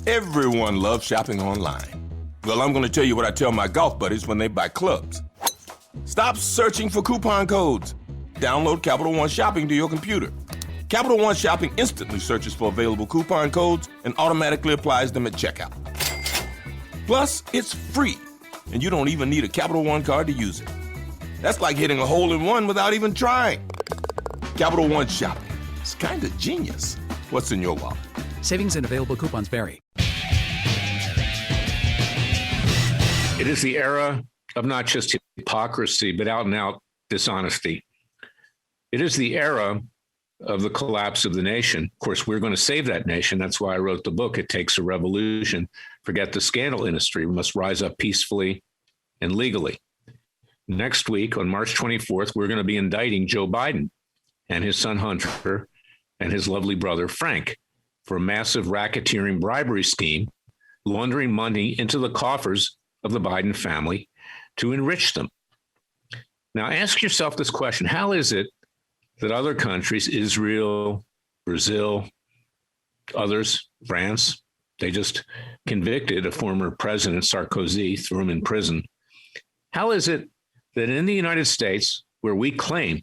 Everyone loves shopping online. Well, I'm going to tell you what I tell my golf buddies when they buy clubs. Stop searching for coupon codes. Download Capital One Shopping to your computer. Capital One Shopping instantly searches for available coupon codes and automatically applies them at checkout. Plus, it's free, and you don't even need a Capital One card to use it. That's like hitting a hole-in-one without even trying. Capital One Shopping. It's kind of genius. What's in your wallet? Savings and available coupons vary. It is the era of not just hypocrisy, but out-and-out dishonesty. It is the era of the collapse of the nation. Of course, we're going to save that nation. That's why I wrote the book, It Takes a Revolution. Forget the scandal industry. We must rise up peacefully and legally. Next week, on March 24th, we're going to be indicting Joe Biden and his son Hunter and his lovely brother Frank for a massive racketeering bribery scheme, laundering money into the coffers of the Biden family to enrich them. Now, ask yourself this question. How is it that other countries, Israel, Brazil, others, France, they just convicted a former president, Sarkozy, threw him in prison. How is it that in the United States, where we claim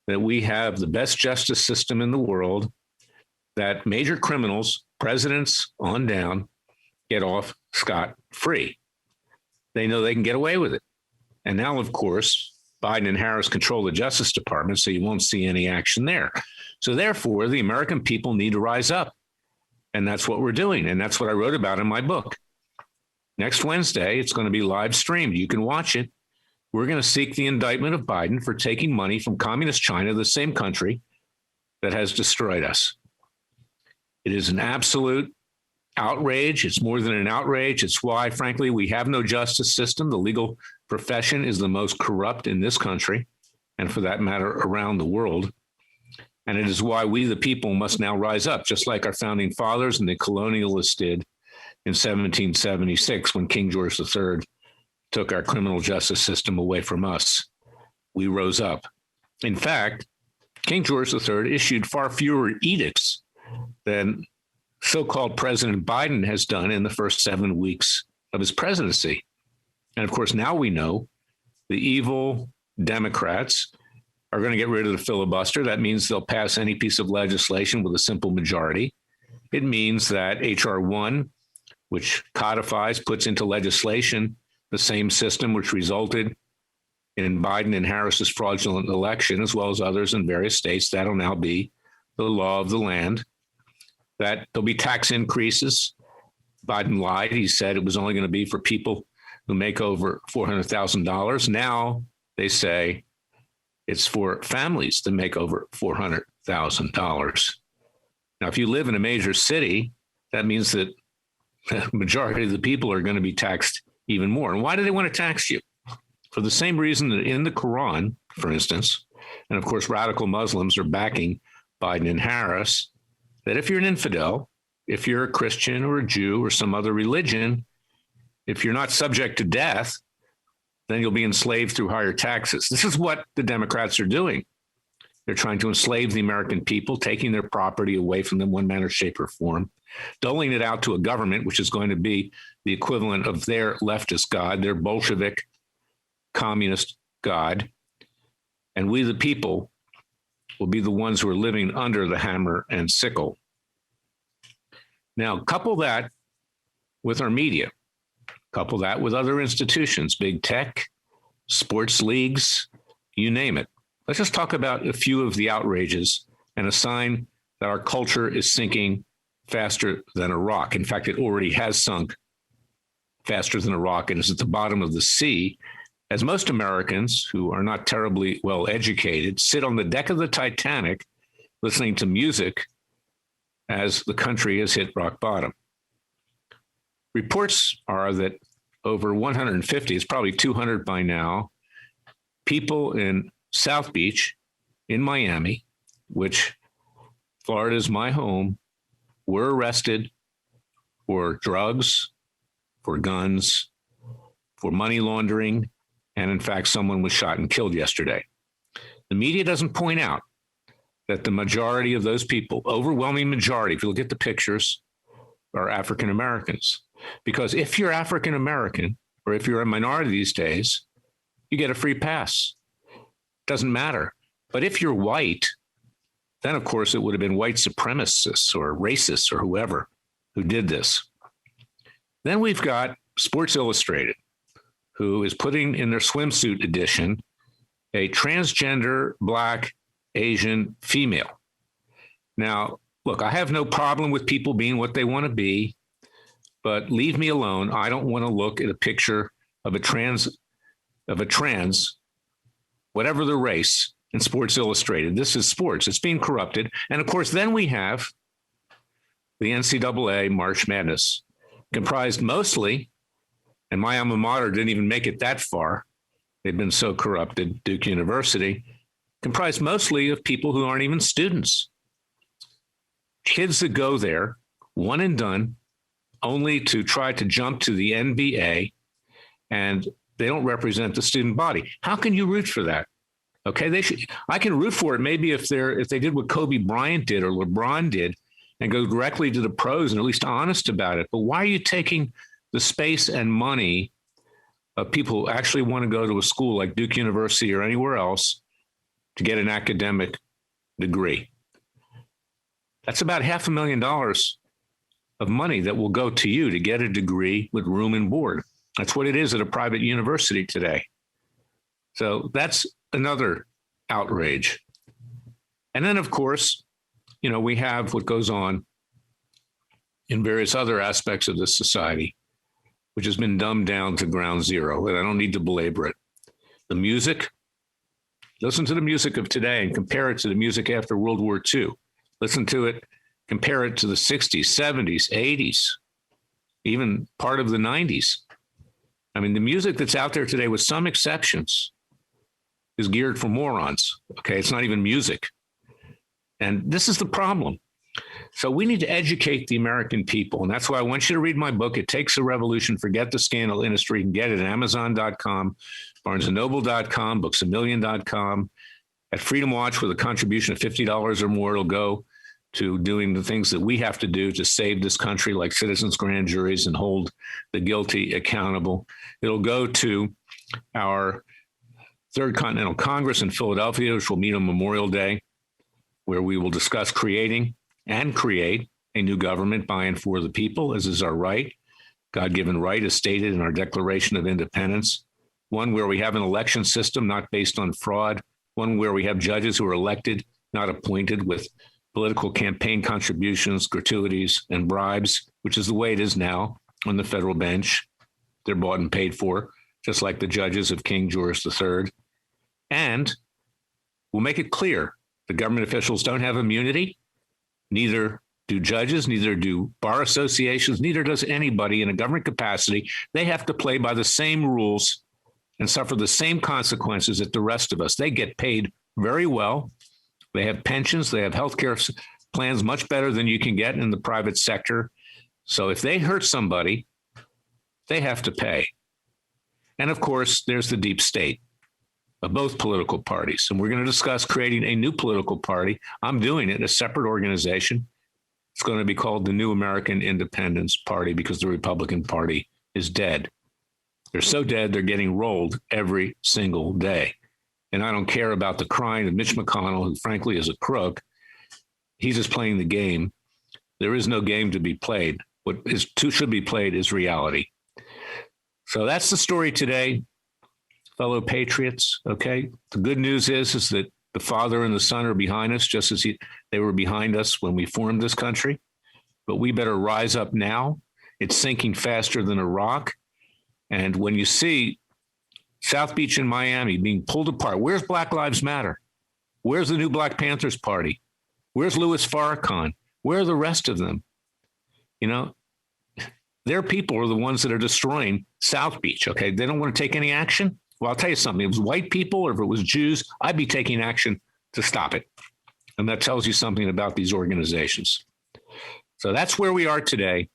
that we have the best justice system in the world, that major criminals, presidents on down, get off scot-free? They know they can get away with it. And now, of course, Biden and Harris control the Justice Department, so you won't see any action there. So therefore, the American people need to rise up. And that's what we're doing. And that's what I wrote about in my book. Next Wednesday, it's going to be live streamed. You can watch it. We're going to seek the indictment of Biden for taking money from communist China, the same country that has destroyed us. It is an absolute outrage. It's more than an outrage. It's why, frankly, we have no justice system. The legal profession is the most corrupt in this country, and for that matter, around the world. And it is why we, the people, must now rise up, just like our founding fathers and the colonialists did in 1776 when King George III took our criminal justice system away from us. We rose up. In fact, King George III issued far fewer edicts than so-called President Biden has done in the first 7 weeks of his presidency. And of course, now we know the evil Democrats are going to get rid of the filibuster. That means they'll pass any piece of legislation with a simple majority. It means that H.R. 1, which codifies, puts into legislation the same system which resulted in Biden and Harris's fraudulent election, as well as others in various states, that'll now be the law of the land. That there'll be tax increases. Biden lied. He said it was only going to be for people who make over $400,000. Now they say it's for families that make over $400,000. Now, if you live in a major city, that means that the majority of the people are going to be taxed even more. And why do they want to tax you? For the same reason that in the Quran, for instance, and of course, radical Muslims are backing Biden and Harris, that if you're an infidel, if you're a Christian or a Jew or some other religion, if you're not subject to death, then you'll be enslaved through higher taxes. This is what the Democrats are doing. They're trying to enslave the American people, taking their property away from them one manner, shape, or form, doling it out to a government which is going to be the equivalent of their leftist God, their Bolshevik communist God. And we, the people, will be the ones who are living under the hammer and sickle. Now, couple that with our media. Couple that with other institutions, big tech, sports leagues, you name it. Let's just talk about a few of the outrages and a sign that our culture is sinking faster than a rock. In fact, it already has sunk faster than a rock and is at the bottom of the sea, as most Americans who are not terribly well educated sit on the deck of the Titanic listening to music as the country has hit rock bottom. Reports are that over 150, it's probably 200 by now, people in South Beach in Miami, which Florida is my home, were arrested for drugs, for guns, for money laundering, and in fact, someone was shot and killed yesterday. The media doesn't point out that the majority of those people, overwhelming majority, if you look at the pictures, are African Americans. Because if you're African American, or if you're a minority these days, you get a free pass. Doesn't matter. But if you're white, then of course it would have been white supremacists or racists or whoever who did this. Then we've got Sports Illustrated, who is putting in their swimsuit edition a transgender Black Asian female. Now, look, I have no problem with people being what they want to be, but leave me alone. I don't want to look at a picture of a trans, whatever the race, in Sports Illustrated. This is sports. It's being corrupted. And of course, then we have the NCAA March Madness, comprised mostly, and my alma mater didn't even make it that far. They've been so corrupted, Duke University, comprised mostly of people who aren't even students. Kids that go there, one and done, only to try to jump to the NBA, and they don't represent the student body. How can you root for that? Okay, they should. I can root for it maybe if they did what Kobe Bryant did or LeBron did and go directly to the pros and at least honest about it. But why are you taking the space and money of people who actually want to go to a school like Duke University or anywhere else to get an academic degree? That's about $500,000 of money that will go to you to get a degree with room and board. That's what it is at a private university today. So that's another outrage. And then, of course, we have what goes on in various other aspects of this society, which has been dumbed down to ground zero, and I don't need to belabor it. The music, listen to the music of today and compare it to the music after World War II. Listen to it, compare it to the 60s, 70s, 80s, even part of the 90s. I mean, the music that's out there today, with some exceptions, is geared for morons. Okay, it's not even music. And this is the problem. So we need to educate the American people. And that's why I want you to read my book, It Takes a Revolution, Forget the Scandal Industry. You can get it at Amazon.com, BarnesandNoble.com, BooksAMillion.com. At Freedom Watch, with a contribution of $50 or more, it'll go to doing the things that we have to do to save this country, like citizens' grand juries, and hold the guilty accountable. It'll go to our Third Continental Congress in Philadelphia, which will meet on Memorial Day, where we will discuss creating and create a new government by and for the people, as is our right, God-given right, as stated in our Declaration of Independence, one where we have an election system not based on fraud, one where we have judges who are elected, not appointed, with political campaign contributions, gratuities, and bribes, which is the way it is now on the federal bench. They're bought and paid for, just like the judges of King George III. And we'll make it clear the government officials don't have immunity. Neither do judges, neither do bar associations, neither does anybody in a government capacity. They have to play by the same rules and suffer the same consequences that the rest of us. They get paid very well. They have pensions. They have health care plans much better than you can get in the private sector. So if they hurt somebody, they have to pay. And of course, there's the deep state of both political parties. And we're going to discuss creating a new political party. I'm doing it, a separate organization. It's going to be called the New American Independence Party, because the Republican Party is dead. They're so dead, they're getting rolled every single day. And I don't care about the crying of Mitch McConnell, who frankly is a crook. He's just playing the game. There is no game to be played. What should be played is reality. So that's the story today, fellow patriots. Okay. The good news is that the Father and the Son are behind us, just as they were behind us when we formed this country. But we better rise up now. It's sinking faster than a rock. And when you see South Beach in Miami being pulled apart, where's Black Lives Matter? Where's the new Black Panthers Party? Where's Louis Farrakhan? Where are the rest of them? Their people are the ones that are destroying South Beach. Okay. They don't want to take any action. Well, I'll tell you something. If it was white people or if it was Jews, I'd be taking action to stop it. And that tells you something about these organizations. So that's where we are today.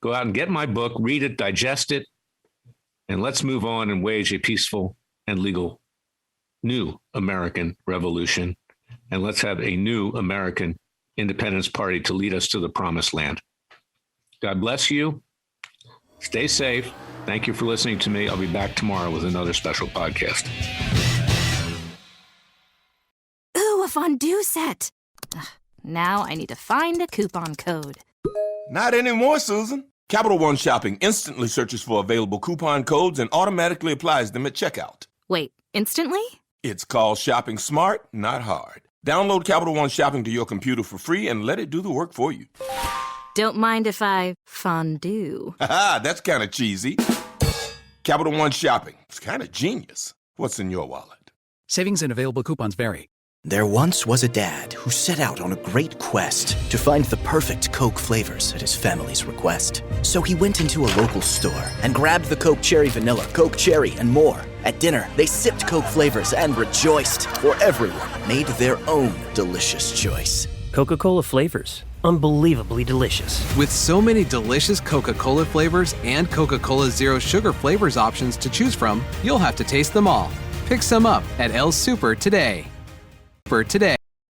Go out and get my book, read it, digest it, and let's move on and wage a peaceful and legal new American revolution. And let's have a new American Independence Party to lead us to the promised land. God bless you. Stay safe. Thank you for listening to me. I'll be back tomorrow with another special podcast. Ooh, a fondue set. Ugh, now I need to find a coupon code. Not anymore, Susan. Capital One Shopping instantly searches for available coupon codes and automatically applies them at checkout. Wait, instantly? It's called shopping smart, not hard. Download Capital One Shopping to your computer for free and let it do the work for you. Don't mind if I fondue. Haha, that's kind of cheesy. Capital One Shopping. It's kind of genius. What's in your wallet? Savings and available coupons vary. There once was a dad who set out on a great quest to find the perfect Coke flavors at his family's request. So he went into a local store and grabbed the Coke Cherry Vanilla, Coke Cherry, and more. At dinner, they sipped Coke flavors and rejoiced, for everyone made their own delicious choice. Coca-Cola flavors. Unbelievably delicious. With so many delicious Coca-Cola flavors and Coca-Cola Zero Sugar flavors options to choose from, you'll have to taste them all. Pick some up at El Super today.